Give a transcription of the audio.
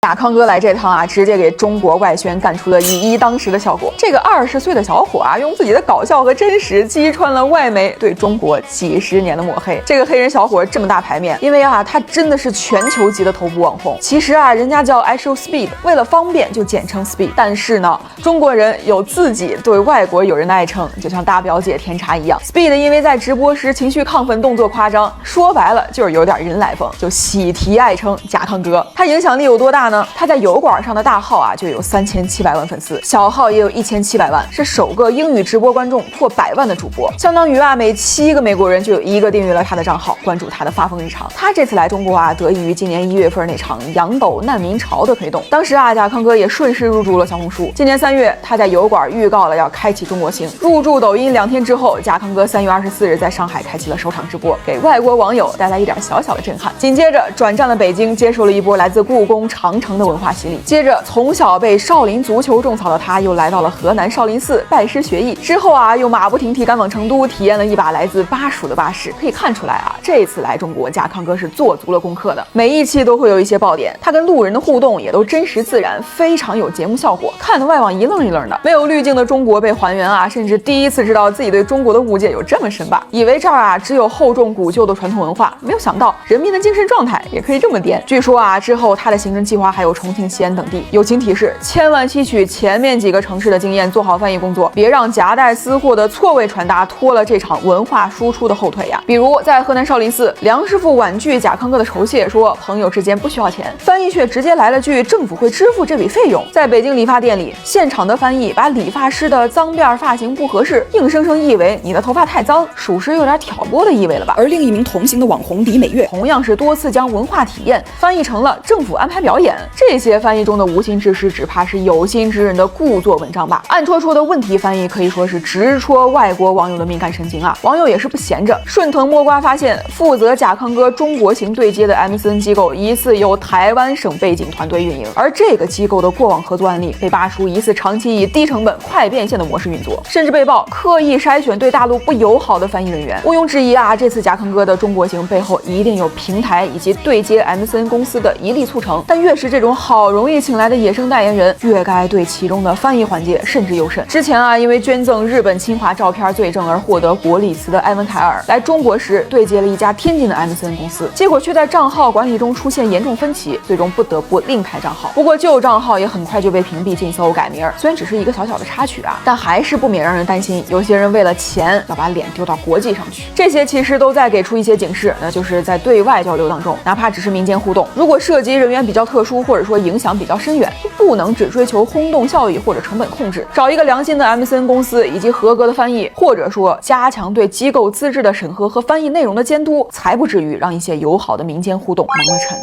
亚康哥来这趟啊，直接给中国外宣干出了以一当十的效果。这个20岁的小伙啊，用自己的搞笑和真实击穿了外媒对中国几十年的抹黑。这个黑人小伙这么大牌面，因为啊，他真的是全球级的头部网红。其实啊，人家叫 IShowSpeed， 为了方便就简称 Speed。但是呢，中国人有自己对外国友人的爱称，就像大表姐甜茶一样。Speed 因为在直播时情绪亢奋，动作夸张，说白了就是有点人来疯，就喜提爱称贾康哥。他影响力有多大呢？他在油管上的大号啊就有3700万粉丝，小号也有1700万，是首个英语直播观众破100万的主播，相当于啊每7个美国人就有1个订阅了他的账号，关注他的发疯日常。他这次来中国啊，得益于今年1月份那场洋抖难民潮的推动，当时啊贾康哥也顺势入驻了小红书。今年3月，他在油管预告了要开启中国行，入驻抖音2天之后，贾康哥3月24日在上海开启了首场直播，给外国网友带来一点小小的震撼。紧接着转战了北京，接受了一波来自故宫、长城的文化洗礼。接着从小被少林足球种草的他，又来到了河南少林寺拜师学艺。之后啊，又马不停蹄赶往成都，体验了一把来自巴蜀的巴士。可以看出来啊，这次来中国，贾康哥是做足了功课的。每一期都会有一些爆点，他跟路人的互动也都真实自然，非常有节目效果，看得外网一愣一愣的。没有滤镜的中国被还原啊，甚至第一次知道自己对中国的误解有这么深吧？以为这儿啊只有厚重古旧的传统文化，没有想到人民的精神状态也可以这么颠。据说啊，之后他的行程计划还有重庆、西安等地。友情提示：千万吸取前面几个城市的经验，做好翻译工作，别让夹带私货的错位传达拖了这场文化输出的后腿呀。比如在河南少林寺，梁师傅婉拒贾康哥的酬谢，说朋友之间不需要钱，翻译却直接来了句政府会支付这笔费用。在北京理发店里，现场的翻译把理发师的脏辫发型不合适，硬生生译为你的头发太脏，属实有点挑拨的意味了吧。而另一名同行的网红李美月，同样是多次将文化体验翻译成了政府安排表演。这些翻译中的无心之失，只怕是有心之人的故作文章吧。暗戳戳的问题翻译可以说是直戳外国网友的敏感神经啊！网友也是不闲着，顺藤摸瓜发现，负责贾康哥中国行对接的 MCN 机构疑似由台湾省背景团队运营，而这个机构的过往合作案例被扒出疑似长期以低成本、快变现的模式运作，甚至被曝刻意筛选对大陆不友好的翻译人员。毋庸置疑啊，这次贾康哥的中国行背后一定有平台以及对接 MCN 公司的一力促成，但越是这种好容易请来的野生代言人，越该对其中的翻译环节慎之又慎。之前啊，因为捐赠日本侵华照片罪证而获得国礼词的埃文凯尔来中国时，对接了一家天津的 MCN 公司，结果却在账号管理中出现严重分歧，最终不得不另开账号。不过旧账号也很快就被屏蔽禁搜改名，虽然只是一个小小的插曲啊，但还是不免让人担心，有些人为了钱要把脸丢到国际上去。这些其实都在给出一些警示，那就是在对外交流当中，哪怕只是民间互动，如果涉及人员比较特殊，或者说影响比较深远，就不能只追求轰动效益或者成本控制，找一个良心的 MCN 公司以及合格的翻译，或者说加强对机构资质的审核和翻译内容的监督，才不至于让一些友好的民间互动蒙了尘。